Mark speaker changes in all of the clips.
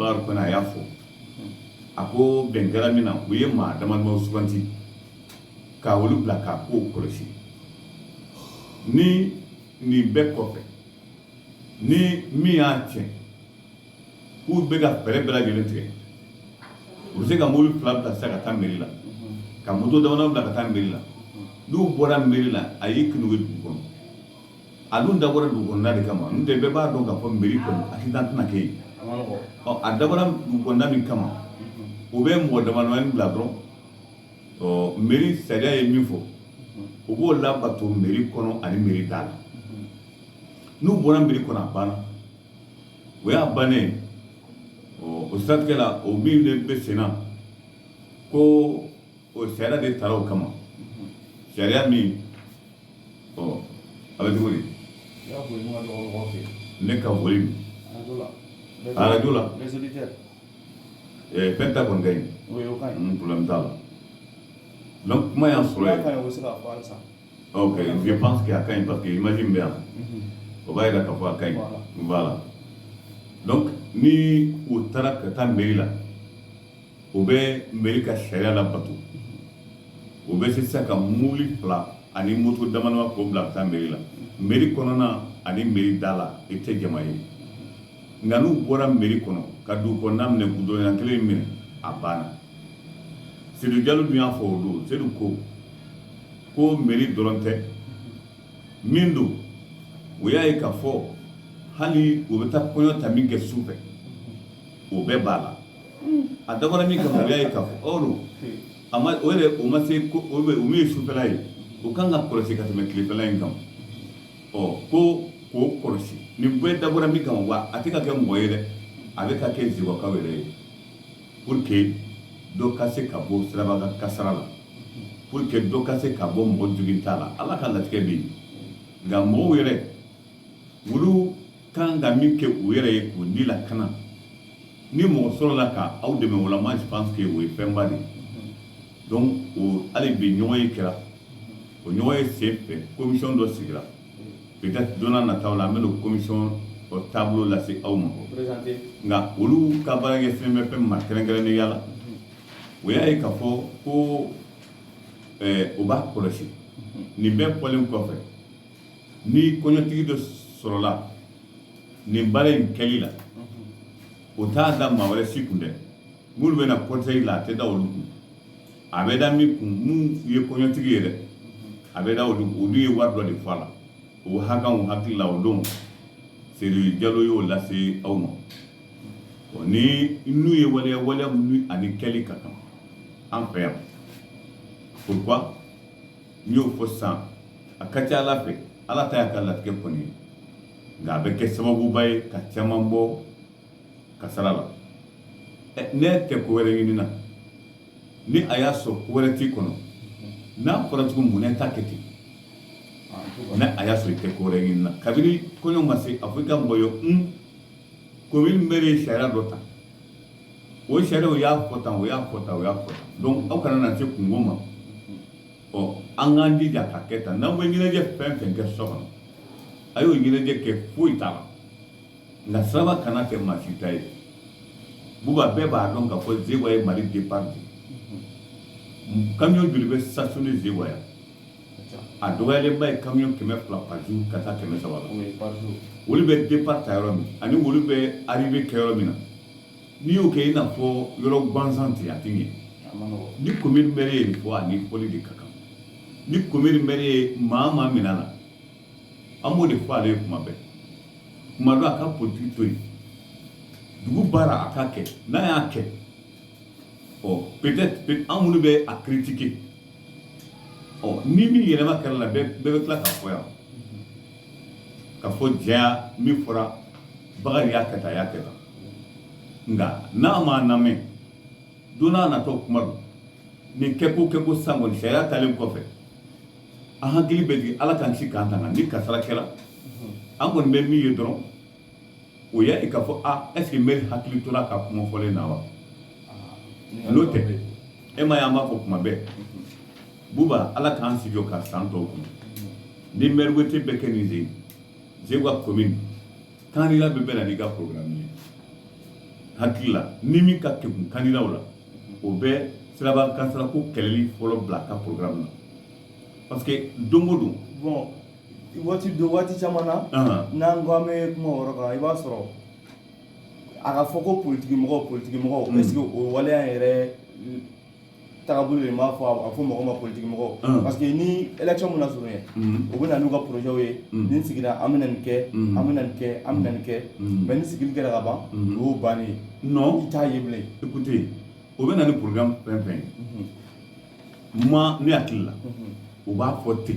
Speaker 1: Bakar kɔnɔ a y'a fɔ a ko bɛn kɛra min na u ye maa damadamaw suganti ka olu bila k'a kow kɔlɔsi ni nin bɛɛ kɔfɛ ni min y'a tiɲɛ k'u bɛ ka fɛɛrɛ bɛɛ lajɛlen tigɛ u bɛ se ka mobili fila bila sisan ka taa mairie la ka moto damadama bila ka taa mairie la n'u bɔra mairie la a y'i kinu ye dugu kɔnɔ a dun dabɔra dugu kɔnɔna de kama n'o tɛ bɛɛ b'a dɔn k'a fɔ mairie kɔnɔ accident tɛna kɛ yen a dabɔra dugu kɔnɔna min kama u bɛ mɔgɔ damadamani bila dɔrɔn mairie sariya ye min fɔ u b'o labato mairie kɔnɔ ani mairie da la n'u bɔra mairie kɔnɔ a banna o y'a bannen o siratigɛ la o min de bɛ sen na ko o sariya de tara o kama sariya min a bɛ cogo di ne ka boli arajo la fɛn ta kɔni ka ɲi problème t'a la donc kuma y'an sɔrɔ yen ok je pense que a ka ɲi parce que imagine bɛ yan o b'a yira k'a fɔ a ka ɲi voilà donc ni u taara ka taa mairie la u bɛ mairie ka sariya labato u bɛ sisan ka mobili fila ani moto damadama k'o bila ka taa mairie la mairie kɔnɔna ani mairie da la i tɛ jama ye nka n'u bɔra mairie kɔnɔ ka dugu kɔnɔna minɛ gudɔrɔnya kelen minɛ a banna Seydou Diallo dun y'a fɔ o don Seydou ko mairie dɔrɔn tɛ min don o y'a ye k'a fɔ hali u bɛ taa kɔɲɔ ta min kɛ su fɛ o bɛɛ b'a la a dabɔra min kama o y'a ye k'a fɔ ɔrɔ o yɛrɛ o ma se ko o min ye sufɛla ye o kan ka kɔlɔsi ka tɛmɛ tilefɛla in kan ko k'o kɔlɔsi nin bɛɛ dabɔra min kama wa a tɛ ka kɛ mɔgɔ ye dɛ a bɛ ka kɛ Zewakaw yɛrɛ ye pour que dɔ ka se ka bɔ siraba kasara la pour que dɔ ka se ka bɔ mɔgɔ jogin t'a la ala ka latigɛ bɛ yen nka mɔgɔw yɛrɛ olu kan ka min kɛ u yɛrɛ ye k'u ni lakana ni mɔgɔ sɔrɔla ka aw dɛmɛ o la moi je pense que o ye fɛnba de ye donc o hali bi ɲɔgɔn ye kɛra o ɲɔgɔn ye sen fɛ commission dɔ sigira peut-être don n'a nataw la an bɛ n'o commission o taabolo lase aw ma nka olu ka baara kɛ fɛn bɛ fɛn ma kɛrɛnkɛrɛnnenya la o y'a ye k'a fɔ ko o b'a kɔlɔsi nin bɛɛ fɔlen kɔfɛ ni kɔɲɔtigi dɔ sɔrɔla nin baara in kɛli la o t'a da maa wɛrɛ si kun dɛ minnu bɛ na conseil la a tɛ da olu kun a bɛ da min kun mun ye kɔɲɔtigi ye dɛ a bɛ da olu ye wari dɔ de fɔ a la o hakan o hakili la o don Seydou Diallo y'o lase aw ma ni n'u ye waleya minnu ani kɛli ka kan an fɛ yan pourquoi n y'o fɔ sisan a ka ca ala fɛ ala ta y'a ka latigɛ kɔni ye nka a bɛ kɛ sababuba ye ka caman bɔ kasara la ne tɛ ko wɛrɛ ɲini na ni a y'a sɔrɔ ko wɛrɛ t'i kɔnɔ n'a fɔra cogo mun ne t'a kɛ ten ne a y'a sɔrɔ i tɛ ko wɛrɛ ɲini na kabini kɔɲɔ ma se a fɔ i ka mɔgɔ ye commune maire ye sariya dɔ ta o sariya o y'a fɔ tan o y'a fɔ tan o y'a fɔ tan donc aw kana na se kungo ma an k'an jija ka kɛ tan n'aw bɛ ɲɛnajɛ fɛn fɛn kɛ so kɔnɔ a y'o ɲɛnajɛ kɛ foyi t'a la nka siraba kana kɛ maa si ta ye buba bɛɛ b'a dɔn k'a fɔ Zewa ye Mali départ de camion joli bɛ stationné Zewa yan a dɔgɔyalenba ye camion 200 par jour ka taa 300 la olu bɛ départ ta yɔrɔ min ani olu bɛ arrivé kɛ yɔrɔ min na n'i y'o kɛ i n'a fɔ yɔrɔ gansan ten a tɛ ɲɛ ni commune maire ye nin fɔ a ni fɔli de ka kan ni commune maire ye maa minɛ a la an b'o de fɔ ale ye kuma bɛɛ kuma dɔ a ka politique to yen dugu baara a k'a kɛ n'a y'a kɛ peut-être an minnu bɛ a critiquer ni min yɛlɛma kɛra la bɛɛ bɛ tila k'a fɔ yan ka fɔ jɛya min fɔra Bakari y'a kɛ tan a y'a kɛ tan nka n'a ma lamɛn don n'a natɔ kuma don nin kɛko san kɔni sariya talen kɔfɛ an hakili bɛ jigin ala k'an ci k'an tanga ni kasara kɛra an kɔni bɛ min ye dɔrɔn o y'a ye k'a fɔ est-ce que maire hakili tora ka kuma fɔlen na wa n'o tɛ e ma ye an b'a fɔ kuma bɛɛ buba ala k'an sigi o ka san tɔw kɔnɔ ni maire wete bɛ kɛ nin Zewa commune candidat bɛ bɛɛ la n'i ka programme ye hakila ni min ka kekun kandidaw la o bɛ siraba kansara ko kɛlɛli fɔlɔ bila ka programme na parce que don o don
Speaker 2: bon waati caman na n'an ko an bɛ kuma o yɔrɔ kan i b'a sɔrɔ a ka fɔ ko politique mɔgɔw est-ce que o waleya yɛrɛ tagabolo de m'a fɔ a fɔ mɔgɔ ma politique mɔgɔw parce que ni élection min na surunya o bɛ na n'u ka projet ye ni sigira an bɛ na nin kɛ an bɛ na nin kɛ an bɛ na nin kɛ mais ni sigili kɛra ka ban o y'o bannen ye
Speaker 1: non
Speaker 2: i t'a ye bilen
Speaker 1: écoutez o bɛ na ni programme fɛn fɛn ye moi ne hakili la o b'a fɔ ten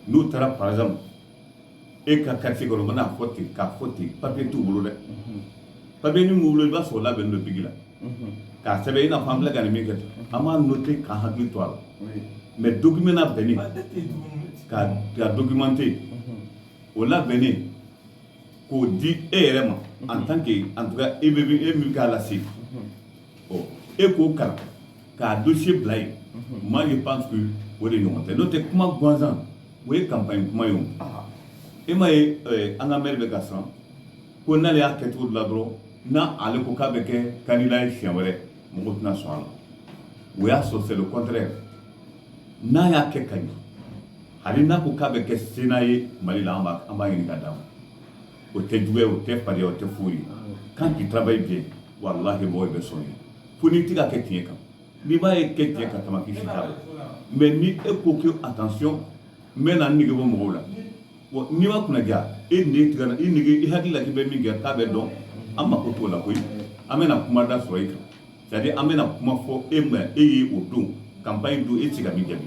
Speaker 1: n'u taara par exemple e ka quartier kɔnɔ u bɛna fɔ ten k'a fɔ ten papier t'u bolo dɛ papier min b'u bolo i b'a sɔrɔ o labɛnnen don bigi la k'a sɛbɛn i n'a fɔ an filɛ ka nin min kɛ tan an b'a noter k'an hakili to a la mais document labɛnnen k'a documenter o labɛnnen k'o di e yɛrɛ ma en tant que en tout cas e min k'a lase e k'o kalan k'a dossier bila yen moi je pense que o de ɲɔgɔn tɛ n'o tɛ kuma gansan o ye campagne kuma ye o e ma ye an ka maire bɛ ka siran ko n'ale y'a kɛcogo la dɔrɔn n'ale ko k'a bɛ kɛ candidat ye siɲɛ wɛrɛ mɔgɔw tɛna sɔn a la o y'a sɔrɔ c'est le contraire n'a y'a kɛ ka ɲɛ hali n'a ko k'a bɛ kɛ Sénat ye Mali la an b'a ɲini ka d'a ma o tɛ juguya o tɛ fariya o tɛ foyi ye quand tu travailles bien walahi mɔgɔw bɛ sɔn ye fo n'i tɛ ka kɛ tiɲɛ kan n'i b'a ye kɛ tiɲɛ kan kama k'i si t'a la mais ni e ko que attention n bɛ na n nege bɔ mɔgɔw la bon n'i ma kunnaja e nege tigɛ i nege i hakili la k'i bɛ min kɛ k'a bɛ dɔn an mako t'o la koyi an bɛna kuma da sɔrɔ i kan c'est-à-dire an bɛna kuma fɔ e ma e ye o don campagne don e tɛ se ka min jaabi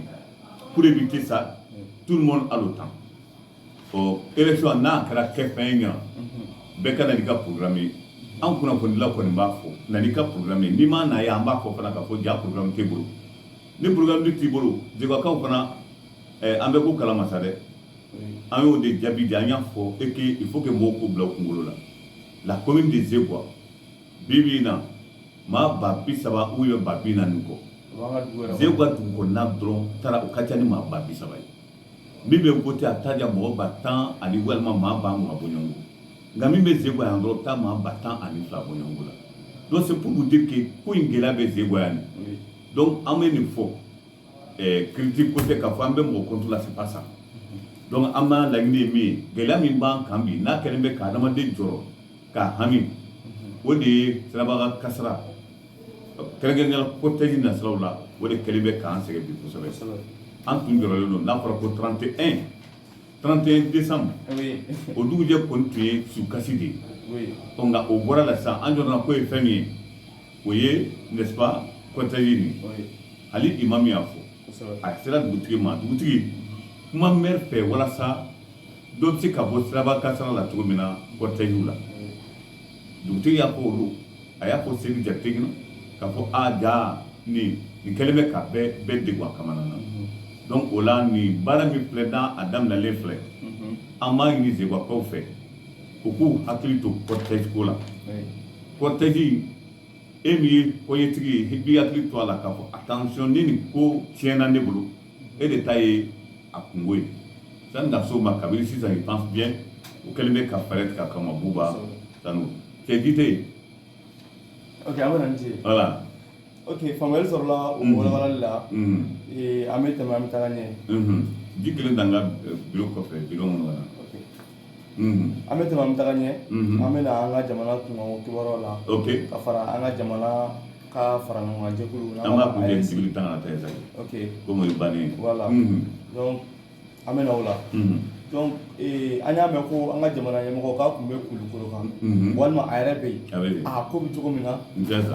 Speaker 1: pour éviter ça tout le monde a le temps ɔ élection n'a kɛra kɛfɛn ye ɲa bɛɛ ka na n'i ka programme ye an kunnafonidila kɔni b'a fɔ na n'i ka programme ye n'i ma na ye an b'a fɔ fana k'a fɔ ja programme t'e bolo ni programme t'i bolo jɛgɛkaw fana an bɛ ko kalama sa dɛ an y'o de jaabi di an y'a fɔ et que il faut que mɔgɔw k'o bila u kunkolo la la commune de Zegoua bi in na maa ba 30 ou bien ba 40 kɔ Zegoua dugu kɔnɔna dɔrɔn taara o ka ca ni maa ba 30 ye min bɛ voté a t'a diya mɔgɔ ba 10 ani walima maa ba 20 bɔ ɲɔgɔn kɔ nka min bɛ Zegoua yan dɔrɔn taa maa ba 10 ani 2 bɔ ɲɔgɔn kɔ la donc c'est pour vous dire que ko in gɛlɛya bɛ Zegoua yan donc an bɛ nin fɔ critique ko tɛ k'a fɔ an bɛ mɔgɔ contre la c'est pas ça donc an b'a laɲini ye min ye gɛlɛya min b'an kan bi n'a kɛlen bɛ ka adamaden jɔrɔ k'a hami o de ye siraba kasara kɛrɛnkɛrɛnnenya cortège nasiraw la o de kɛlen bɛ k'an sɛgɛn bi kosɛbɛ an tun jɔrɔlen don n'a fɔra ko 31 décembre o dugujɛ kɔni tun ye sukasi de ye nka o bɔra la sisan an jɔrɔna ko ye fɛn min ye o ye n'est-ce pas cortège nin hali imam y'a fɔ a sera dugutigi ma dugutigi kuma maire fɛ walasa dɔ bɛ se ka bɔ siraba kasara la cogo min na cortège la dugutigi y'a fɔ olu a y'a fɔ Sedi Jakite ɲɛna k'a fɔ a ja nin kɛlen bɛ ka bɛɛ degun a kamana na donc o la nin baara min filɛ n'a a daminɛlen filɛ an b'a ɲini Zeguwakaw fɛ u k'u hakili to cortège ko la cortège e min ye kɔɲɛtigi ye i b'i hakili to a la k'a fɔ attention ni nin ko tiɲɛna ne bolo e de ta ye a kungo ye sani ka s'o ma kabini sisan je pense bien o kɛlen bɛ ka fɛɛrɛ tigɛ a kama Buba Sanu c'est dit.
Speaker 2: Ok, an bɛ na ni ce.
Speaker 1: Voilà.
Speaker 2: Ok, faamuyali sɔrɔla o walawalali la an bɛ tɛmɛ an bɛ taga ɲɛ.
Speaker 1: Ji kelen dan ka bureau kɔfɛ bureau minnu kɔnɔ.
Speaker 2: An bɛ tɛmɛ an bɛ taga ɲɛ an bɛ na an ka jamana kunkanko kibaruyaw la ka fara an ka jamana ka fara ɲɔgɔn kan jɛkulu
Speaker 1: an b'a kun kɛ civil tan ka taa yen
Speaker 2: ok
Speaker 1: comme o ye bannen ye
Speaker 2: voilà donc an bɛ na o la donc an y'a mɛn ko an ka jamana ɲɛmɔgɔ k'a tun bɛ kulukoro kan walima a yɛrɛ bɛ yen a ko bɛ cogo min na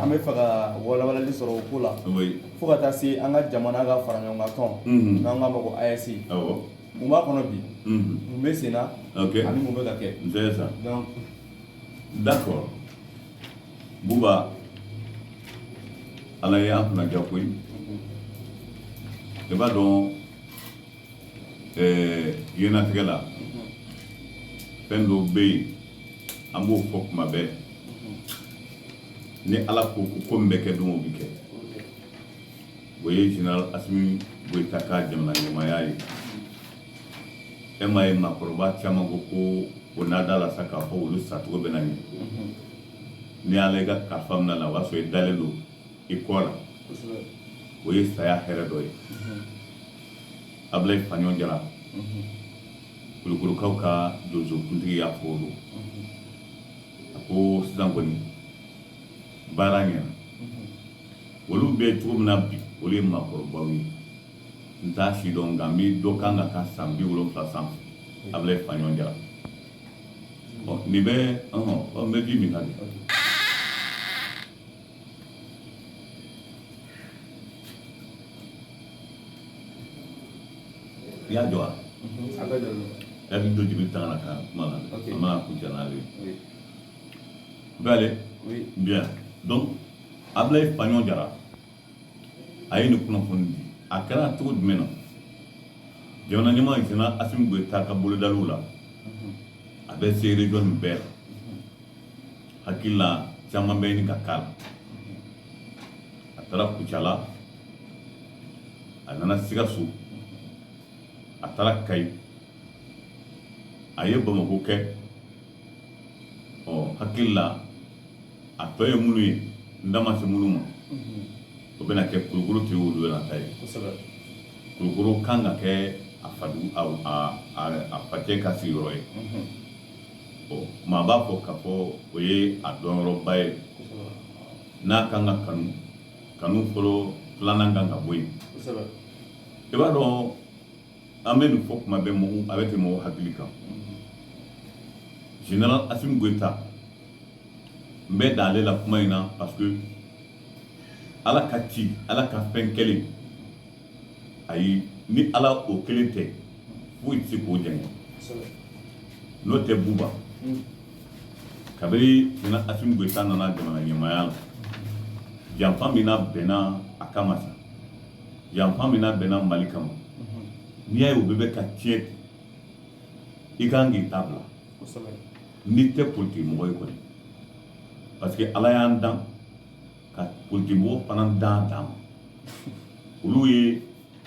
Speaker 2: an bɛ fɛ ka walawalali sɔrɔ o ko la fo ka taa se an ka jamana ka fara ɲɔgɔn kan tɔn n'an k'a ma ko AES mun b'a kɔnɔ bi mun bɛ sen na ani mun bɛ ka kɛ donc
Speaker 1: d'accord Buba ala ye an kunnaja koyi i b'a dɔn diɲɛlatigɛ la fɛn dɔw bɛ yen an b'o fɔ kuma bɛɛ ni ala ko ko min bɛ kɛ don o bɛ kɛ o ye général Asimi Goyita ka jamana ɲɛmaaya ye e ma ye maakɔrɔba caman ko o n'a da la sa k'a fɔ olu sacogo bɛ na ɲɛ ni ale ga ka famna la waso e dalelu e kola o ye saya hɛrɛ dɔ ye Ablaye Fanion Jara kulukulukaw ka donso kuntigi y'a fɔ olu a ko sisan kɔni baara ɲɛna olu bɛ cogo min na bi olu ye maakɔrɔbaw ye n t'a si dɔn nka n bɛ dɔ kan ka taa san 70 sanfɛ Ablaye Fanion Jara nin bɛ n bɛ ji min na de i y'a jɔ wa? a bɛ don jibi tan na ka kuma na a mana kuncɛ n'ale ye bale bien donc Ablaye Fanion Jara a ye nin kunnafoni di a kɛra cogo jumɛn na jamana ɲɛmaa Général Assimi Goïta ka bolodaliw la a bɛ se région nin bɛɛ la hakili la caman bɛ ɲini ka k'a la a taara Kucala a nana Sikaso a taara Kayi a ye Bamako kɛ hakili la a tɔ ye minnu ye n da ma se minnu ma o bɛna kɛ Kulukoro tɛ olu bɛna ta ye Kulukoro kan ka kɛ a facɛ ka sigiyɔrɔ ye maa b'a fɔ k'a fɔ o ye a dɔnyɔrɔba ye n'a kan ka kanu fɔlɔ filanan kan ka bɔ yen i b'a dɔn an bɛ nin fɔ kuma bɛɛ mɔgɔw a bɛ tɛmɛ mɔgɔw hakili kan Général Assimi Goïta n bɛ dan ale la kuma in na parce que ala ka ci ala ka fɛn kɛlen ayi ni ala o kelen tɛ foyi tɛ se k'o jɛngɛ n'o tɛ Buba kabiri Général Assimi Goïta nana jamana ɲɛmaaya la janfa min na bɛnna a kama sa janfa min na bɛnna Mali kama n'i y'a ye o bɛɛ bɛ ka tiɲɛ i kan k'i ta bila n'i tɛ politique mɔgɔ ye kɔni parce que ala y'an dan ka politique mɔgɔ fana dan ma olu ye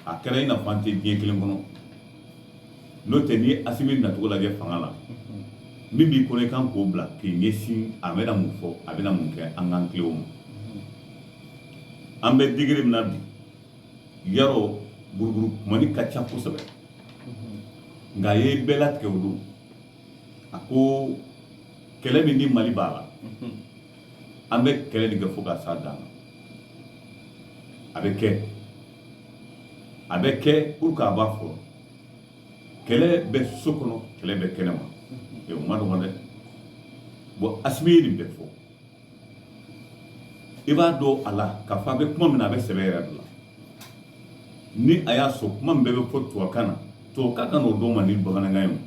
Speaker 1: a kɛra i n'a fɔ an tɛ diɲɛ kelen kɔnɔ n'o tɛ ni Assimi nacogo lajɛ fanga la min b'i kɔnɔ i kan k'o bila k'i ɲɛsin a bɛna mun fɔ a bɛna mun kɛ an k'an tilen o ma an bɛ degré min na bi yarɔ buruburu kumani ka ca kosɛbɛ nka a ye bɛɛ latigɛ o don a ko kɛlɛ min ni Mali b'a la an bɛ kɛlɛ de kɛ fo ka s'a dan na a bɛ kɛ pour que a b'a fɔ kɛlɛ bɛ so kɔnɔ kɛlɛ bɛ kɛnɛma o ma nɔgɔn dɛ bon Assimi ye nin bɛɛ fɔ i b'a dɔn a la k'a fɔ a bɛ kuma min na a bɛ sɛbɛ yɛrɛ de la ni a y'a sɔn kuma min bɛɛ bɛ fɔ tubabukan na tubabukan ka n'o dɔn man di bamanankan ye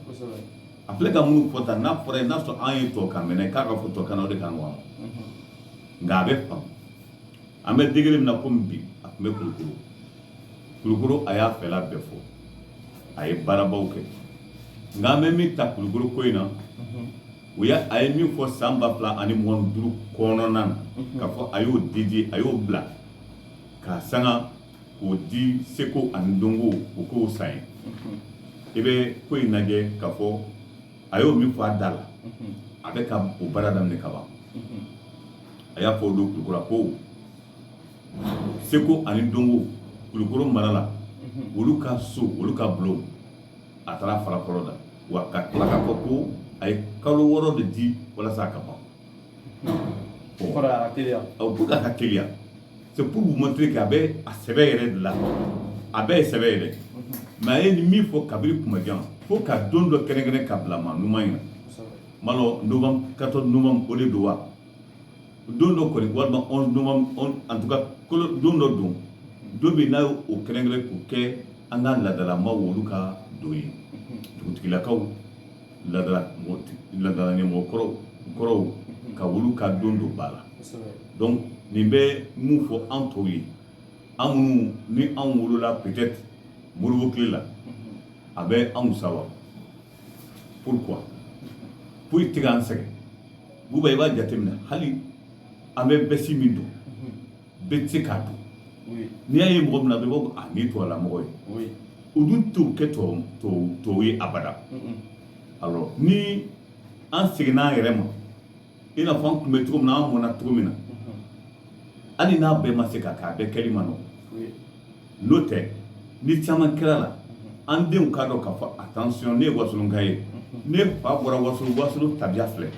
Speaker 1: a filɛ ka minnu fɔ tan n'a fɔra ye n'a sɔrɔ an ye tubabukan mɛn k'a ka fɔ tubabukan na o de ka nɔgɔn nka a bɛ faamu an bɛ degré min na komi bi a tun bɛ Kulukoro a y'a fɛla bɛɛ fɔ a ye baarabaw kɛ nka an bɛ min ta Kulukoro ko in na a ye min fɔ san 2025 kɔnɔna na k'a fɔ a y'o dédié a y'o bila k'a sanga k'o di Seko ani Dongo o k'o san ye i bɛ ko in lajɛ k'a fɔ a y'o min fɔ a da la a bɛ ka o baara daminɛ ka ban a y'a fɔ o don Kulukoro ko Seko ani Dongo Kulukoro mara la olu ka so olu ka bulon a taara fara fɔlɔ da wa ka tila k'a fɔ ko a ye kalo 6 de di walasa a ka ban
Speaker 2: pour
Speaker 1: k'a ka teliya c'est pour vous montrer k'a bɛ a sɛbɛ yɛrɛ de la a bɛɛ ye sɛbɛ yɛrɛ mais a ye nin min fɔ kabiri kumajan fo ka don dɔ kɛrɛnkɛrɛn ka bila ma numan in na malo novembre 14 novembre o de don wa don dɔ kɔni walima 11 novembre en tout cas don dɔ don don min n'a y'o kɛrɛnkɛrɛn k'o kɛ an ka ladalamaw olu ka don ye dugutigilakaw ladala ɲɛmɔgɔkɔrɔw ka olu ka don don ba la donc nin bɛ mun fɔ an tɔw ye an minnu ni an wolola peut-être Moribo tile la a bɛ anw sawa pourquoi foyi tɛ k'an sɛgɛn Buba i b'a jateminɛ hali an bɛ bɛsi min don bɛɛ tɛ se k'a don n'i y'a ye mɔgɔ min na bɛɛ b'a fɔ a nin tɔgɔla mɔgɔ ye o dun t'o kɛ tɔw ye abada alors ni an seginna an yɛrɛ ma i n'a fɔ an tun bɛ cogo min na an mɔna cogo min na hali n'a bɛɛ ma se ka kɛ a bɛɛ kɛli ma nɔgɔn n'o tɛ ni caman kɛra la an denw k'a dɔn k'a fɔ attention ne ye wasolonka ye ne fa bɔra wasolo tabiya filɛ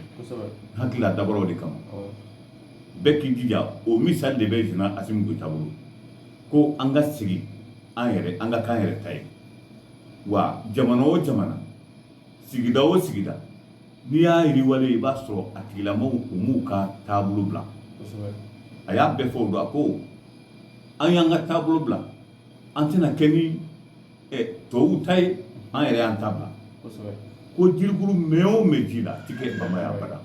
Speaker 1: hakili a dabɔra o de kama bɛɛ k'i jija o misali de bɛ Général Assimi Goïta bolo ko an ka segin an ka k'an yɛrɛ ta ye wa jamana o jamana sigida o sigida n'i y'a yiriwale i b'a sɔrɔ a tigilamɔgɔw u m'u ka taabolo bila a y'a bɛɛ fɔ o don a ko an y'an ka taabolo bila an tɛna kɛ ni tubabuw ta ye an yɛrɛ y'an ta bila ko jirikuru mɛn o mɛn ji la a ti kɛ bama ye abada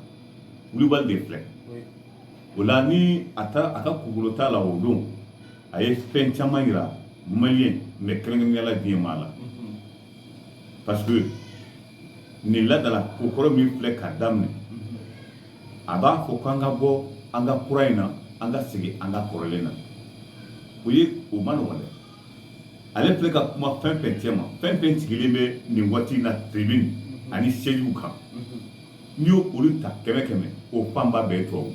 Speaker 1: Kulibali de filɛ o la ni a ka kugolo t'a la o don a ye fɛn caman yira maliyɛn mɛ kɛrɛnkɛrɛnnenya la diɲɛ maa la parce que nin ladala kokɔrɔ min filɛ k'a daminɛ a b'a fɔ k'an ka bɔ an ka kura in na an ka segin an ka kɔrɔlen na o ma nɔgɔn dɛ ale filɛ ka kuma fɛn fɛn cɛ ma fɛn fɛn sigilen bɛ nin waati in na tribune ani siège kan n'i y'o olu ta kɛmɛ kɛmɛ o fanba bɛɛ ye tubabu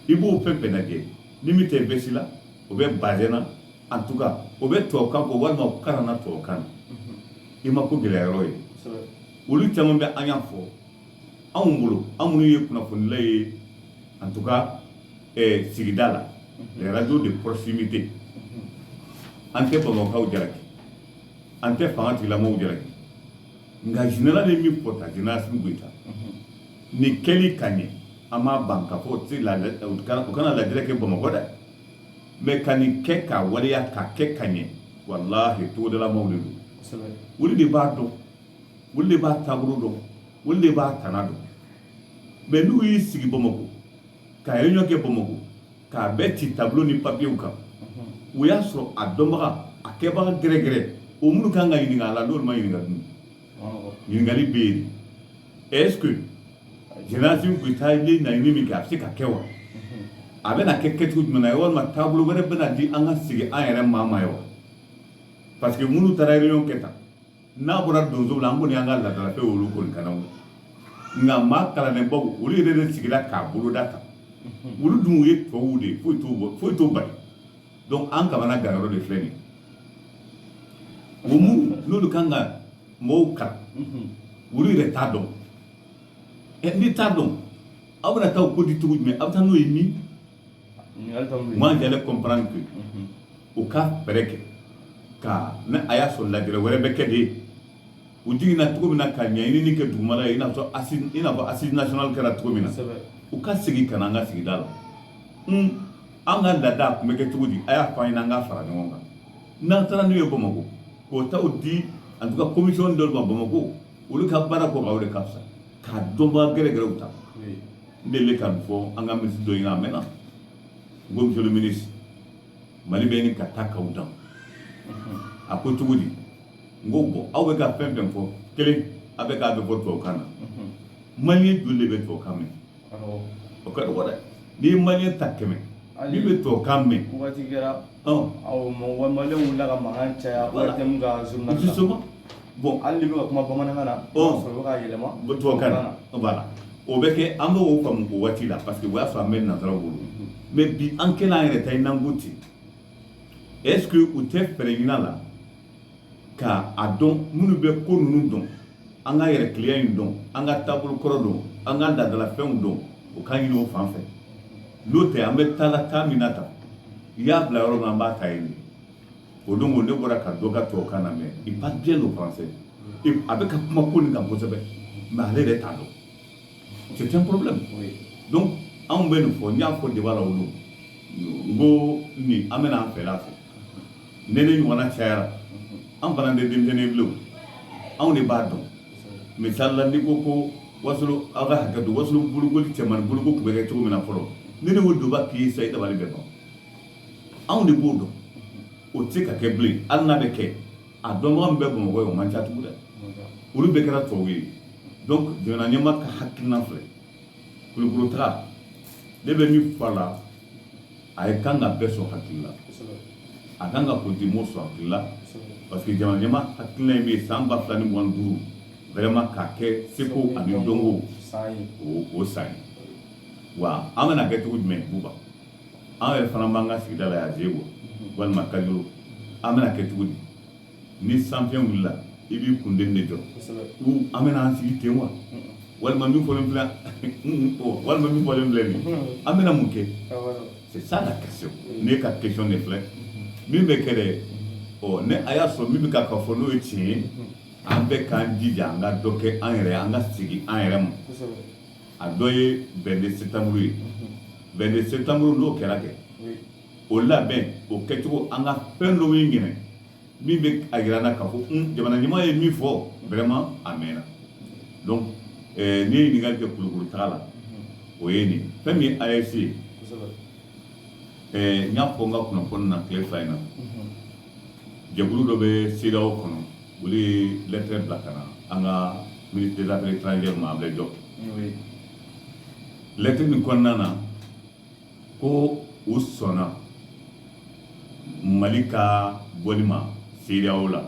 Speaker 1: i b'o fɛn fɛn lajɛ ni min tɛ bɛsi la o bɛ basé na en tout cas o bɛ tubabukan kɔ walima o kalan na tubabukan na i ma ko gɛlɛya yɔrɔ ye olu caman bɛ an y'a fɔ anw bolo an minnu ye kunnafonila ye en tout cas sigida la les radios de proximité an tɛ bamakɔkaw jalaki an tɛ fanga tigilamɔgɔw jalaki nka général ye min fɔ ta Général Assimi Goïta nin kɛli ka ɲɛ an m'a ban k'a fɔ o kana lajɛrɛ kɛ Bamakɔ dɛ mais ka nin kɛ k'a waleya k'a kɛ ka ɲɛ walahi togodalamaw de don olu de b'a dɔn olu de b'a taabolo dɔn olu de b'a tana dɔn mais n'u y'i sigi Bamakɔ ka réunion kɛ Bamakɔ k'a bɛɛ ci tableau ni papier kan o y'a sɔrɔ a dɔnbaga a kɛbaga gɛrɛgɛrɛ o minnu kan ka ɲininka a la n'olu ma ɲininka dun ɲininkali bɛ yen est-ce que Général Assimi Goïta ye laɲini min kɛ a bɛ se ka kɛ wa a bɛna kɛ kɛcogo jumɛn na ye walima taabolo wɛrɛ bɛna di an ka segin an yɛrɛ maa ma ye wa parce que minnu taara réunion kɛ tan n'a bɔra donso la an kɔni y'an ka laadalafɛn olu kɔni kana nka maa kalannenbaw olu yɛrɛ de sigira k'a boloda ta olu dun ye tubabuw de ye foyi t'o bali donc an kamana ganyɔrɔ de filɛ nin ye o mun n'olu kan ka mɔgɔw kalan olu yɛrɛ t'a dɔn n'i t'a dɔn aw bɛna taa o ko di cogo jumɛn aw bɛ taa n'o ye min moi j'allais comprendre que o ka fɛɛrɛ kɛ ka ni a y'a sɔrɔ lajɛrɛ wɛrɛ bɛ kɛ de ye u jiginna cogo min na ka ɲɛɲini kɛ dugumala ye i n'a fɔ assise nationale kɛra cogo min na u ka segin ka na an ka sigida la an ka laada a tun bɛ kɛ cogo di a y'a fɔ an ɲɛna an k'a fara ɲɔgɔn kan n'an taara n'u ye Bamakɔ k'o ta o di en tout cas commission dɔ ma Bamakɔ olu ka baara kɔ o de ka fisa k'a dɔnbaga gɛrɛgɛrɛw ta n delila ka nin fɔ an ka ministre dɔ ɲɛna a mɛnna n ko monsieur le ministre Mali bɛ nin ka taa k'aw dan a ko cogo di n ko bon aw bɛ ka fɛn fɛn fɔ kelen a bɛ k'a bɛ fɔ tubabukan na maliyɛn joli de bɛ tubabukan mɛn o ka dɔgɔ dɛ n'i ye maliyɛn ta 100 min bɛ tubabukan mɛn
Speaker 2: waati kɛra maliyɛnw wulila ka mankan caya o tɛ mun ka journal
Speaker 1: justement bon
Speaker 2: hali ni bɛ ka kuma bamanankan na o sɔrɔ bɛ ka yɛlɛma
Speaker 1: tubabukan na voilà o bɛ kɛ an b'o faamu o waati la parce que o y'a sɔrɔ an bɛ nanzaraw bolo mais bi an kɛlen an yɛrɛ ta ye n'an ko ten est-ce que u tɛ fɛɛrɛ ɲini a la ka a dɔn minnu bɛ ko ninnu dɔn an ka yɛrɛ kiliya in dɔn an ka taabolo kɔrɔ dɔn an ka laadalafɛnw dɔn o ka ɲini o fan fɛ n'o tɛ an bɛ taala taa min na tan i y'a bila yɔrɔ min an b'a ta yen o don ne bɔra ka dɔ ka tubabukan na mɛ il parle bien le français a bɛ ka kuma ko nin kan kosɛbɛ mais ale yɛrɛ t'a dɔn c'est un problème donc anw bɛ nin fɔ n y'a fɔ débat la o don n ko nin an bɛna an fɛla fɛ ne ɲɔgɔnna cayara an fana tɛ denmisɛnnin bilen anw de b'a dɔn misali la n'i ko ko wasolo aw ka hakɛ to wasolo bolokoli cɛmani boloko tun bɛ kɛ cogo min na fɔlɔ ne y'o donba k'i ye sa i dabali bɛ ban anw de b'o dɔn o tɛ se ka kɛ bilen hali n'a bɛ kɛ a dɔnbaga min bɛ Bamakɔ ye o man ca tugun dɛ olu bɛɛ kɛra tubabu ye donc jamana ɲɛmaa ka hakilina filɛ Kulukoro taga ne bɛ min fɔ a la a ye kan ka bɛɛ sɔn hakili la a kan ka politique mɔgɔw sɔn hakili la parce que jamana ɲɛmaa hakilina ye min ye san 2025 vraiment k'a kɛ seko ani dɔnko o san ye wa an bɛna kɛ cogo jumɛn Buba an yɛrɛ fana b'an ka sigida la yan Zego walima Kajuru an bɛna kɛ cogo di ni sanfiɲɛ wulila i b'i kunden de jɔ an bɛna an sigi ten wa walima min fɔlen filɛ walima min fɔlen filɛ nin an bɛna mun kɛ c'est ça la question ne ka question de filɛ min bɛ kɛ dɛ ne a y'a sɔrɔ min bɛ ka fɔ n'o ye tiɲɛ ye an bɛ k'an jija an ka dɔ kɛ an yɛrɛ an ka segin an yɛrɛ ma a dɔ ye 22 septembre ye 22 septembre n'o kɛra kɛ o labɛn o kɛcogo an ka fɛn dɔw ye ɲinɛ min bɛ a yira na k'a fɔ jamana ɲɛmaa ye min fɔ vraiment a mɛnna donc n'i ye ɲininkali kɛ kulukuru taga la o ye nin fɛn min ye AES ye n y'a fɔ n ka kunnafoni na tile fila in na jɛkulu dɔ bɛ CEDEAO kɔnɔ olu ye lettre bila ka na an ka ministre des affaires étrangères ma Ablaye Diop lettre nin kɔnɔna na ko u sɔnna Mali ka bɔli ma CEDEAO la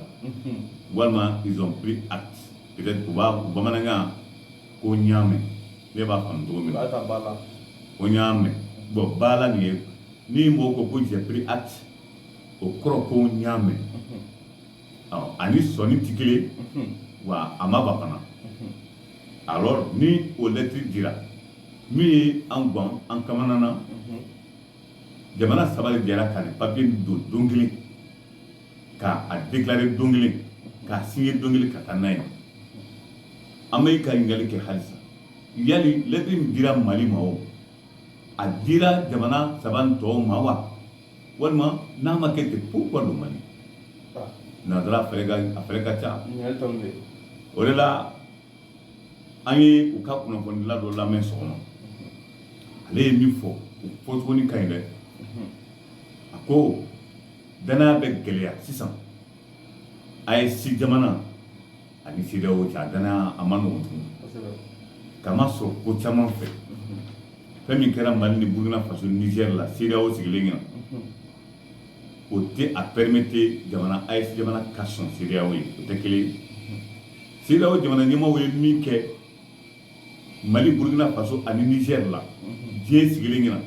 Speaker 1: walima ils ont pris acte peut-être u b'a bamanankan ko n y'a mɛn ne b'a faamu cogo min na ko n y'a mɛn bon baara nin ye ni mɔgɔw ko ko j'ai pris acte o kɔrɔ ko n y'a mɛn ani sɔnni tɛ kelen wa a ma ba fana alors ni o lettre dira min ye an gan an kamana na jamana saba de jɛra ka nin papier don don kelen k'a déclarer don kelen k'a signer don kelen ka taa n'a ye an bɛ ka ɲininkali kɛ halisa yali lettre min dira Mali ma o a dira jamana saba nin tɔw ma wa walima n'a ma kɛ ten pourquoi don Mali nanzara a fɛrɛ ka ca o de la an ye u ka kunnafonidila dɔ lamɛn sɔgɔma ale ye min fɔ o fɔtuguni ka ɲi dɛ a ko danaya bɛ gɛlɛya sisan AES jamana ani CEDEAO cɛ a danaya a ma nɔgɔn tugun kama sɔrɔ ko caman fɛ fɛn min kɛra Mali ni Burkina Faso Niger la CEDEAO sigilen ɲɛna o tɛ a permettre jamana AES jamana ka sɔn CEDEAO ye o tɛ kelen ye CEDEAO jamana ɲɛmaaw ye min kɛ Mali Burkina Faso ani Niger la diɲɛ sigilen ɲɛna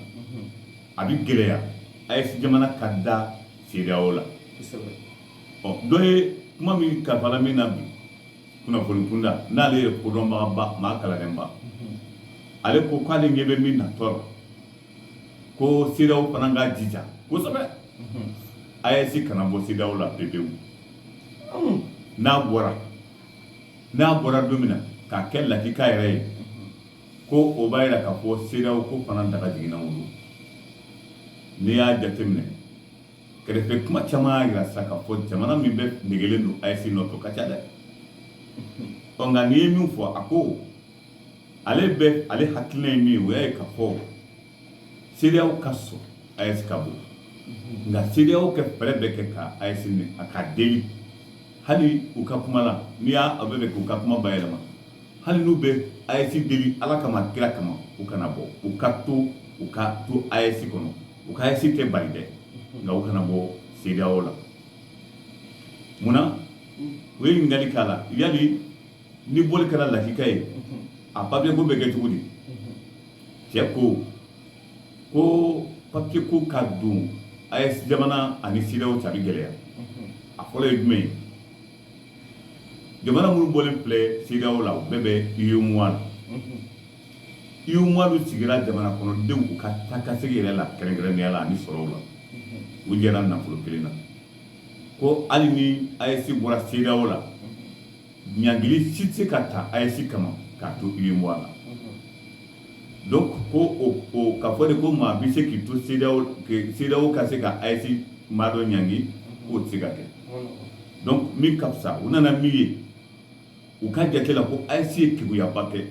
Speaker 1: a bɛ gɛlɛya AES jamana ka da CEDEAO la dɔ ye kuma min kalifala min na bi kunnafoni kunda n'ale ye kodɔnbagaba maa kalanenba ale ko k'ale ɲɛ bɛ min natɔ la ko CEDEAO fana ka jija kosɛbɛ AES kana bɔ CEDEAO la pepewu n'a bɔra don min na k'a kɛ lakika yɛrɛ ye ko o b'a yira k'a fɔ CEDEAO ko fana daga jiginna o don n'i y'a jateminɛ kɛrɛfɛ kuma caman y'a yira sa k'a fɔ jamana min bɛ negelen don AES nɔfɛ o ka ca dɛ nka n'i ye min fɔ a ko ale hakilina ye min ye o y'a ye k'a fɔ CEDEAO ka sɔn AES ka bɔ nka CEDEAO kɛ fɛɛrɛ bɛɛ kɛ ka AES a ka deli hali u ka kuma la n'i y'a bɛɛ bɛ k'u ka kuma bayɛlɛma hali n'u bɛ AES deli ala kama kira kama u kana bɔ u ka to AES kɔnɔ u ka AES tɛ bali dɛ nka u kana bɔ CEDEAO la munna u ye ɲininkali k'a la yali ni bɔli kɛra lakika ye a papier ko bɛ kɛ cogo di cɛ ko papier ko ka don AES jamana ani CEDEAO cɛ a bɛ gɛlɛya a fɔlɔ ye jumɛn ye jamana minnu bɔlen filɛ CEDEAO la u bɛɛ bɛ UEMOA la UEMOA dun sigira jamana kɔnɔdenw u ka taakasegin yɛrɛ la kɛrɛnkɛrɛnnenya la ani sɔrɔw la u jɛra nafolo kelen na ko hali ni AES bɔra CEDEAO la ɲangili si tɛ se ka ta AES kama k'a to UEMOA la donc ko ka fɔ de ko maa bɛ se k'i to CEDEAO ka se ka AES maa dɔ ɲangi k'o tɛ se ka kɛ donc min ka fisa u nana min ye u ka jate la ko AES ye keguyaba kɛ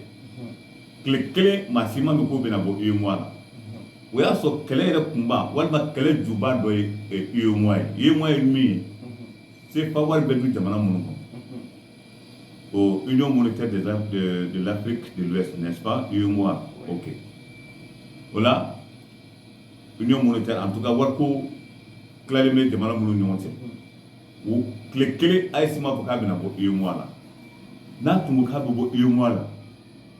Speaker 1: tile kelen maa si ma min ko bɛna bɔ UEMOA la o y'a sɔrɔ kɛlɛ yɛrɛ kunba walima kɛlɛ juba dɔ ye UEMOA ye UEMOA ye min ye CFA wari bɛ dun jamana minnu kɔnɔ au Union monétaire de l'Afrique de l'Ouest, n'est-ce pas? UEMOA, ok. Voilà, Union monétaire, en tout cas, Warko, clairement, jamana minnu ɲɔgɔn cɛ. O tile kelen AES ma fɔ k'a bɛna bɔ UEMOA la. N'a tun ko k'a bɛ bɔ UEMOA la,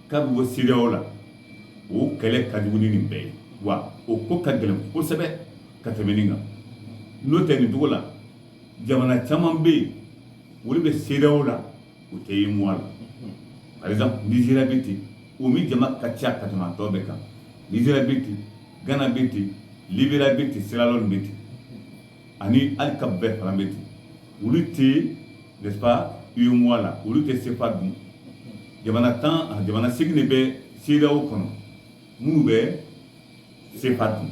Speaker 1: k'a bɛ bɔ CEDEAO la o kɛlɛ ka jugu ni nin bɛɛ ye wa o ko ka gɛlɛn kosɛbɛ ka tɛmɛ nin kan n'o tɛ nin cogo la jamana caman bɛ yen olu bɛ CEDEAO la u tɛ UEMOA la par exemple Nigéria bɛ ten o min jama ka ca ka tɛmɛ a tɔ bɛɛ kan Nigéria bɛ ten Ghana bɛ ten Libéria bɛ ten Sierra Leone bɛ ten ani hali Cap Vert fana bɛ ten olu tɛ n'est-ce pas UEMOA la olu tɛ CFA dun jamana 8 de bɛ CEDEAO kɔnɔ minnu bɛ CFA dun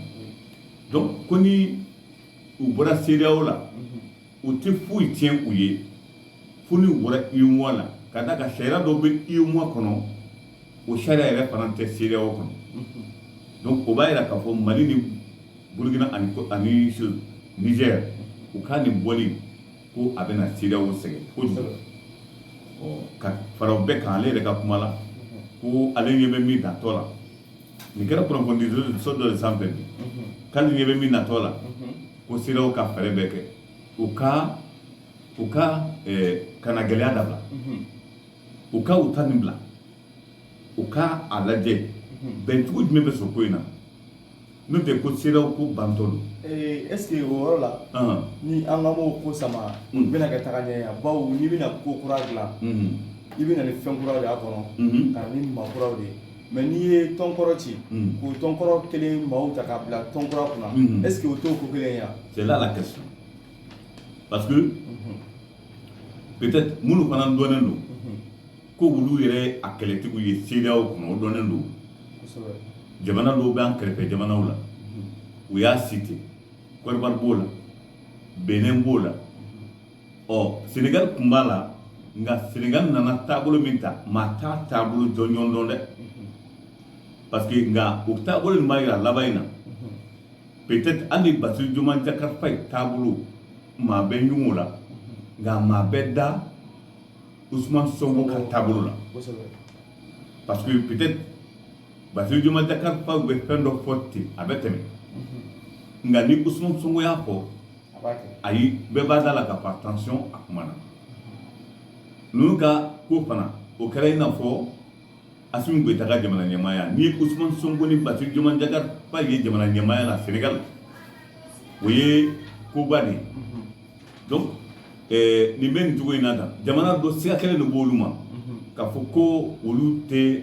Speaker 1: donc ko ni u bɔra CEDEAO la u tɛ foyi tiɲɛ u ye fo ni u bɔra UEMOA la ka d'a kan sariya dɔw bɛ UEMOA kɔnɔ o sariya yɛrɛ fana tɛ CEDEAO kɔnɔ donc o b'a jira k'a fɔ Mali ni Burkina ani Niger u ka nin bɔli ko a bɛna CEDEAO sɛgɛn kojugu ka fara o bɛɛ kan ale yɛrɛ ka kuma la ko ale ɲɛ bɛ min natɔ la nin kɛra kunnafoni so dɔ de sanfɛ bi k'ale ɲɛ bɛ min natɔ la ko CEDEAO ka fɛɛrɛ bɛɛ kɛ u ka kana gɛlɛya dabila u ka u ta nin bila u ka a lajɛ bɛncogo jumɛn bɛ sɔrɔ ko in na n'o tɛ ko CEDEAO ko bantɔ don
Speaker 2: est-ce que o yɔrɔ la ni an ka m'o ko sama u bɛna kɛ taga ɲɛ yan bawo n'i bɛna ko kura dilan i bɛna ni fɛn kuraw de y'a kɔnɔ ka na ni maa kuraw de ye mais n'i ye tɔnkɔrɔ ci k'o tɔnkɔrɔ kelen maaw ta k'a bila tɔnkɔrɔ kunna est-ce que o t'o ko kelen ye yan
Speaker 1: c'est là la question parce que peut-être minnu fana dɔnnen don ko olu yɛrɛ a kɛlɛtigiw ye CEDEAO kɔnɔ o dɔnnen don jamana dɔw bɛ an kɛrɛfɛ jamanaw la u y'a cité Côte d'Ivoire b'o la Benin b'o la Sénégal tun b'a la nka Sénégal nana taabolo min ta maa t'a taabolo jɔnjɔn dɔn dɛ parce que nka o taabolo nin b'a jira laban in na peut-être hali Basiru Joma Jakar Fayi taabolo maa bɛ ɲugun o la nka maa bɛ da Ousmane Sonko ka taabolo la parce que peut-être Basiru Joma Jakar Fayi bɛ fɛn dɔ fɔ ten a bɛ tɛmɛ nka ni Ousmane Sonko y'a fɔ ayi bɛɛ b'a da la ka fɔ attention a kuma na ninnu ka ko fana o kɛra i n'a fɔ Assimi Goïta ka jamana ɲɛmaaya ni Ousmane Sonko ni Basiru Joma Jakar Fayi ye jamana ɲɛmaaya la Sénégal o ye koba de ye donc nin bɛ nin cogo in na tan jamana dɔ sira kelen de b'olu ma k'a fɔ ko olu tɛ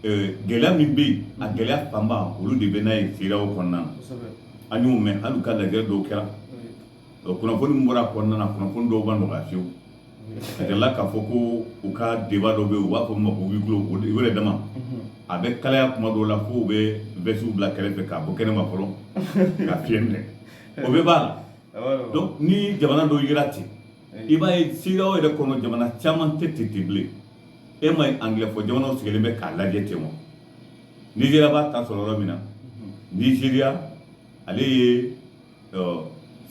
Speaker 1: gɛlɛya min bɛ yen a gɛlɛya fanba olu de bɛ n'a ye CEDEAO kɔnɔna na an y'o mɛn hali u ka lajɛ dɔw kɛra kunnafoni min bɔra a kɔnɔna na kunnafoni dɔw ma nɔgɔya fiyewu a kɛra k'a fɔ ko u ka débat dɔ bɛ yen u b'a fɔ min ma ko huis clos o yɛrɛ dama a bɛ kalaya kuma dɔw la fo u bɛ vɛsiw bila kɛrɛfɛ k'a bɔ kɛnɛma fɔlɔ ka fiɲɛ minɛ o bɛ b'a la donc ni jamana dɔw yera ten i b'a ye CEDEAO yɛrɛ kɔnɔ jamana caman tɛ ten ten bilen e ma ye angilɛ fɔ jamanaw sigilen bɛ k'a lajɛ ten wa Nigéria b'a ta sɔrɔ yɔrɔ min na Nigéria ale ye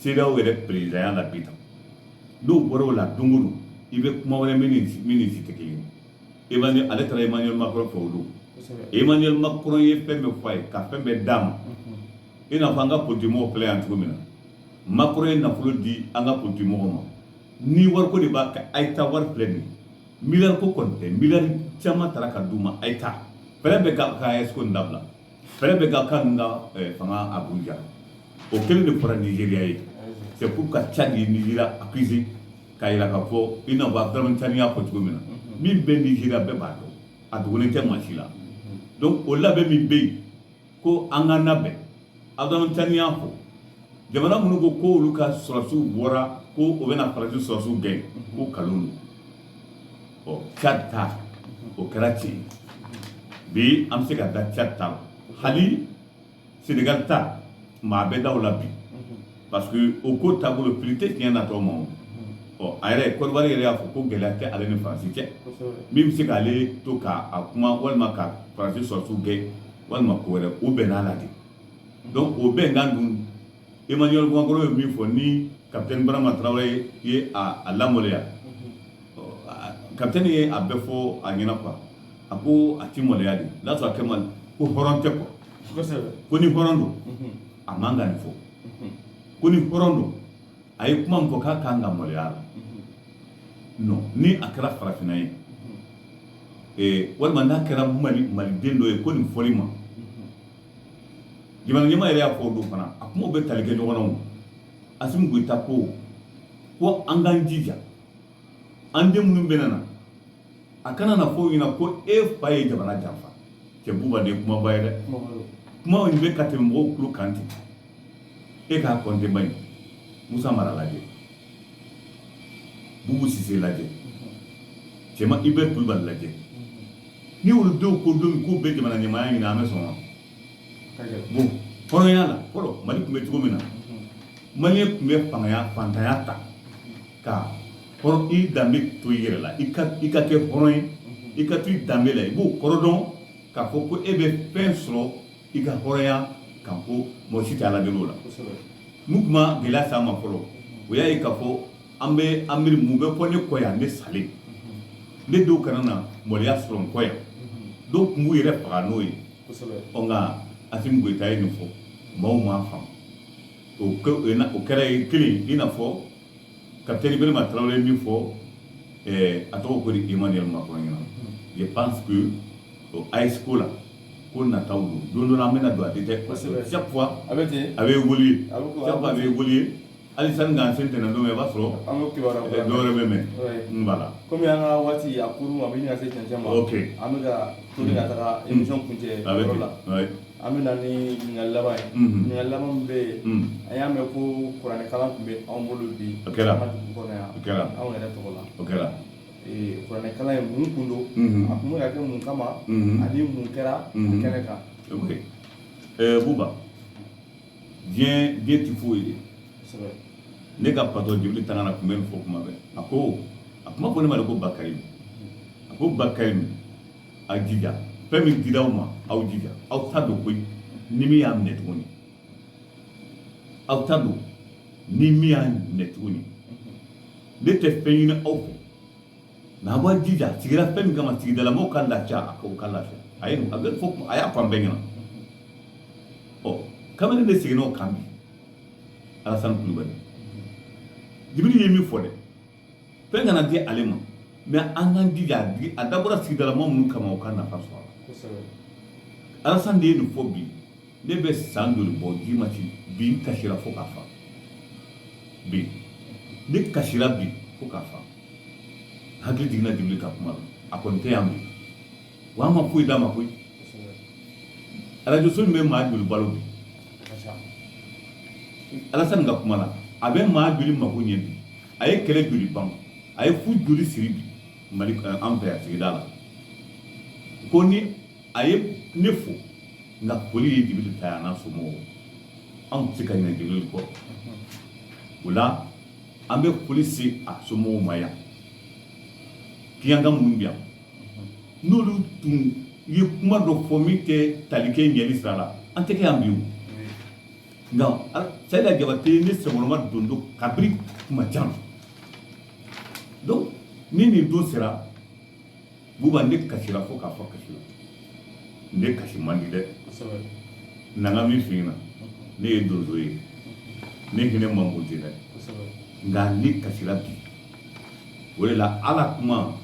Speaker 1: CEDEAO yɛrɛ président la bi tan n'o bɔra o la don o don i bɛ kuma wɛrɛ min ni si tɛ kelen ye ale taara Emmanuel Macron fɛ o don Emmanuel Macron ye fɛn bɛɛ fɔ a ye ka fɛn bɛɛ d'a ma i n'a fɔ an ka politimɔgɔw filɛ yan cogo min na Macron ye nafolo di an ka politimɔgɔw ma ni wariko de b'a kɛ a ye taa wari filɛ nin ye miliyari ko kɔni tɛ miliyari caman taara ka d'u ma a ye taa fɛrɛ bɛ ka ESCO nin dabila fɛrɛ bɛ ka nin ka fanga Abuja o kelen de fɔra Nigéria ye c'est pour que Tchad ye Nigéria accusé k'a jira k'a fɔ i n'a fɔ Abdramane Tiani y'a fɔ cogo min na min bɛ Nigéria bɛɛ b'a dɔn a dogolen tɛ maa si la donc o labɛn min bɛ yen ko an ka labɛn Abdramane Tiani y'a fɔ jamana minnu ko ko olu ka sɔrɔsiw bɔra ko o bɛna farafin sɔrɔsiw gɛn ko kalon don Tchad ta o kɛra tiɲɛ bi an bɛ se ka da Tchad ta la hali Sénégal ta maa bɛ da o la bi parce que o ko taabolo fili tɛ tiɲɛ natɔ ma o a yɛrɛ Côte d'Ivoire yɛrɛ y'a fɔ ko gɛlɛya tɛ ale ni Faransi cɛ min bɛ se k'ale to k'a kuma walima ka farafin sɔrɔsiw gɛn walima ko wɛrɛ o bɛnn'a la de donc o bɛnkan dun Emmanuel Macron ye min fɔ ni capitaine Barama Traoré ye a lamaloya capitaine ye a bɛɛ fɔ a ɲɛna quoi a ko a ti maloya de n'a sɔrɔ a kɛ man ko hɔrɔn tɛ quoi ko ni hɔrɔn don a man ka nin fɔ ko ni hɔrɔn don a ye kuma min fɔ k'a kan ka maloya la non ni a kɛra farafinna ye walima n'a kɛra maliden dɔ ye ko nin fɔli ma jamana ɲɛmaa yɛrɛ y'a fɔ o don fana a kumaw bɛ tali kɛ ɲɔgɔn na o Assimi Goïta ko an k'an jija an den minnu bɛ na a kana na fɔ o ɲɛna ko e fa ye jamana janfa cɛ Buba de ye kumaba ye dɛ kuma in bɛ ka tɛmɛ mɔgɔw tulo kan ten e k'a kɔnte ba in Musa Mara lajɛ Bubu Sise lajɛ cɛma Ibɛri Kulibali lajɛ ni olu denw ko don k'u bɛ jamana ɲɛmaaya ɲini an bɛ sɔn wa bon hɔrɔnya la fɔlɔ Mali tun bɛ cogo min na Maliyɛn tun bɛ fantanya ta ka hɔrɔn i danbe to i yɛrɛ la i ka kɛ hɔrɔn ye i ka to i danbe la i b'o kɔrɔ dɔn k'a fɔ ko e bɛ fɛn sɔrɔ i ka hɔrɔnya kan ko mɔgɔ si tɛ ala deli o la mun tun ma gɛlɛya s'an ma fɔlɔ o y'a ye k'a fɔ an miiri mun bɛ fɔ ne kɔ yan ne salen ne dɔw kana na mɔdenya sɔrɔ n kɔ yan dɔw tun b'u yɛrɛ faga n'o ye nka Assimi Goïta ye nin fɔ maaw m'a faamu o kɛra ye kelen i n'a fɔ Capitaine Ibrahima Traoré min fɔ a tɔgɔ ko di Emmanuel Macron ɲɛna je pense que AES ko la ko nataw don dɔ la an bɛna don a détail chaque fois a bɛ évoluer chaque fois a bɛ évoluer hali sani k'an sen tɛnɛn don min i b'a sɔrɔ dɔ wɛrɛ bɛ mɛn n b'a la
Speaker 2: komi an ka waati a kuru a bɛ ɲina se cɛncɛn ma an bɛ ka tori ka taga émission kuncɛ yɔrɔ la an bɛ na ni ɲininkali laban ye ɲininkali laban min bɛ yen an y'a mɛn ko kuranɛ kalan tun bɛ anw bolo bi an ka dugu kɔnɔ yan anw yɛrɛ tɔgɔ la kuranɛ kalan ye mun kun don a kun bɛ ka kɛ mun kama ani mun kɛra kɛnɛ kan
Speaker 1: Buba diɲɛ tɛ foyi ye ne ka patron Jibiri Tangara tun bɛ nin fɔ kuma bɛɛ a kuma fɔ ne ma de ko Bakarimu a ko Bakarimu a jija fɛn min dira aw ma aw jija aw ta don koyi ni min y'a minɛ tuguni aw ta don ni min y'a minɛ tuguni ne tɛ fɛn ɲini aw fɛ nka a b'a jija a sigira fɛn min kama sigidala mɔgɔw ka lafiya a ka lafiya a y'a fɔ an bɛɛ ɲɛna kabini ne seginna o kan bi Alassane Kulibali Jibiri ye min fɔ dɛ fɛn kana di ale ma mais an k'an jija a dabɔra sigidala mɔgɔ minnu kama o ka nafa sɔrɔ a la Alassane de ye nin fɔ bi ne bɛ san joli bɔ ji ma ci bi n kasira fo k'a fa bi ne kasira bi fo k'a fa hakili jiginna Jibiri ka kuma la a kɔni tɛ yan bi wa an ma foyi d'a ma koyi radio so min bɛ maa joli balo bi Alassane ka kuma la a bɛ maa joli mako ɲɛ bi a ye kɛlɛ joli ban a ye fu joli siri bi Mali an fɛ yan sigida la ko ni a ye ne fo nka foli ye Jibiri ta yan n'a somɔgɔw anw tɛ se ka ɲinɛ Jibiri kɔ o la an bɛ foli se a somɔgɔw ma yan kiyanka minnu bɛ yan n'olu tun ye kuma dɔ fɔ min tɛ tali kɛ ɲɛli sira la an tɛ kɛ yan bi o nka Sayida Jabate ne sɛbɛnɔrɔma dondo kabiri kuma jan donc ni nin don sera Buba ne kasira fo k'a fɔ kasi la ne kasi man di dɛ nanga min f'i ɲɛna ne ye donso ye ne hinɛ man bon ten dɛ nka ne kasira bi o de la Ala kuma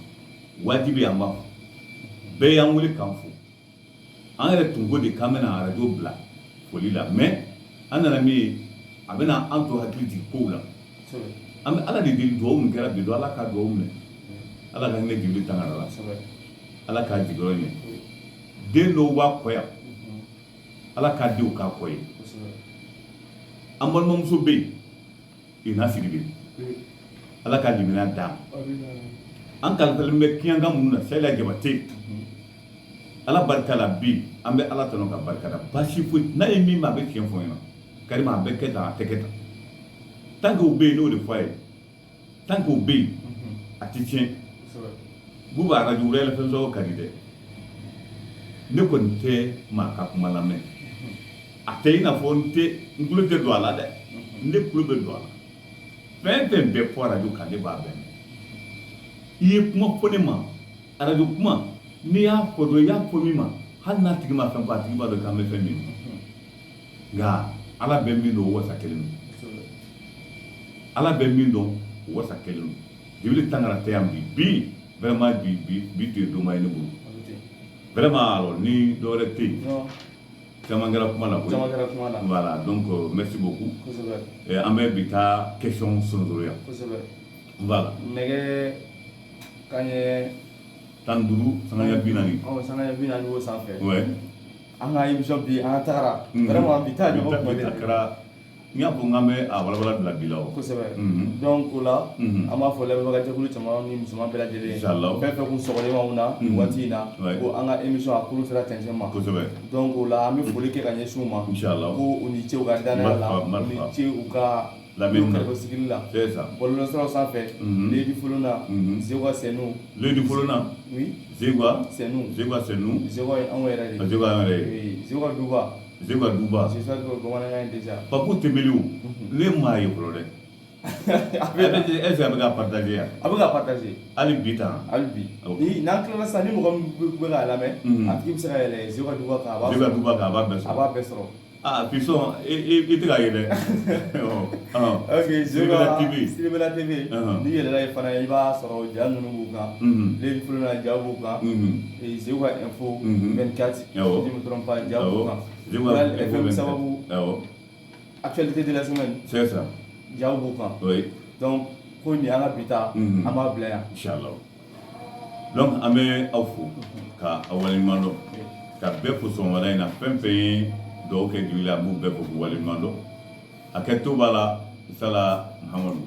Speaker 1: wajibi an b'a fɔ bɛɛ y'an wele k'an fo an yɛrɛ tun ko de k'an bɛna arajo bila foli la mais an nana min ye a bɛna an to hakili jigin kow la an bɛ Ala de deli dugawu min kɛra bi don Ala ka dugawu minɛ Ala ka hinɛ Jibiri Tangara la Ala k'a jigiyɔrɔ ɲɛ den dɔw b'a kɔ yan Ala k'a denw k'a kɔ ye an balimamuso bɛ yen Ina Sidibe Ala ka limaniya d'a ma an kalifalen bɛ kiyanka minnu na Sayida Jabate Ala barika la bi an bɛ Ala tanu ka barika la baasi foyi n'a ye min ma a bɛ tiɲɛ fɔ ɲɛna karima a bɛ kɛ tan a tɛ kɛ tan tant que o bɛ yen n'o de fɔ a ye tant que o bɛ yen a tɛ tiɲɛ Buba arajo wɛrɛ fɛn sɔrɔ ka di dɛ ne kɔni tɛ maa ka kuma lamɛn a tɛ i n'a fɔ n tulo tɛ don a la dɛ ne tulo bɛ don a la fɛn fɛn bɛɛ fɔ arajo kan ne b'a bɛn i ye kuma fɔ ne ma arajo kuma n'i y'a fɔ dɔrɔn i y'a fɔ min ma hali n'a tigi ma fɛn fɔ a tigi b'a dɔn k'an bɛ fɛn min nka Ala bɛ min dɔn o wasa kelen don Ala bɛ min dɔn o wasa kelen don Jibiri Tangara tɛ yan bi vraiment bi tun ye donba ye ne bolo Vraiment, alors, ni d'orecti.
Speaker 2: Non.
Speaker 1: Kamangara Kumala. Voilà, donc merci beaucoup. Et Amé Bita, question sur le Voilà.
Speaker 2: Nege Kanye
Speaker 1: Tandourou, Sanaya Binani.
Speaker 2: Oh, Sanaya Binani was affair.
Speaker 1: Ouais.
Speaker 2: Anga émission bi Antara. Vraiment, Bita, je vois.
Speaker 1: Nya ko ngame a wala de la bilao
Speaker 2: ko sebe donc là ama fo le baga jakulu chama ni musuma bela jele
Speaker 1: inshallah
Speaker 2: fe fe kun sogole ma una wati na ko anga émission akulu sera tension ma
Speaker 1: ko sebe
Speaker 2: donc là ami fo le ke kanye suma
Speaker 1: inshallah
Speaker 2: ko uni che uga dana la uni che uga
Speaker 1: la menna
Speaker 2: ko sigilla
Speaker 1: c'est ça
Speaker 2: bolo sera sa fe le di fuluna zewa senu
Speaker 1: le di fuluna
Speaker 2: oui
Speaker 1: zewa
Speaker 2: senu
Speaker 1: zewa
Speaker 2: anwere zewa duba
Speaker 1: c'est ça
Speaker 2: que comment on a déjà
Speaker 1: Papu Tebelou les mailles problème est-ce que vous partager Ali Bita
Speaker 2: Albi ni nankla sa ni mo ko la mais atki bisa ele zero duba ka aba besro
Speaker 1: puissant et travailler
Speaker 2: ok Silibela TV ni yele la fana iba soro janu nuka le fuluna jabuka et zero info 24 je me trompe pas jabuka FM sababu actualité de la semaine
Speaker 1: c'est ça
Speaker 2: jabuka
Speaker 1: oui
Speaker 2: donc ko ni anga bita ama blaya
Speaker 1: inshallah donc ame awfu ka awali mando ka be pour son wala ina pempe do ke dula bu be pour wali mando aketo bala sala muhammadu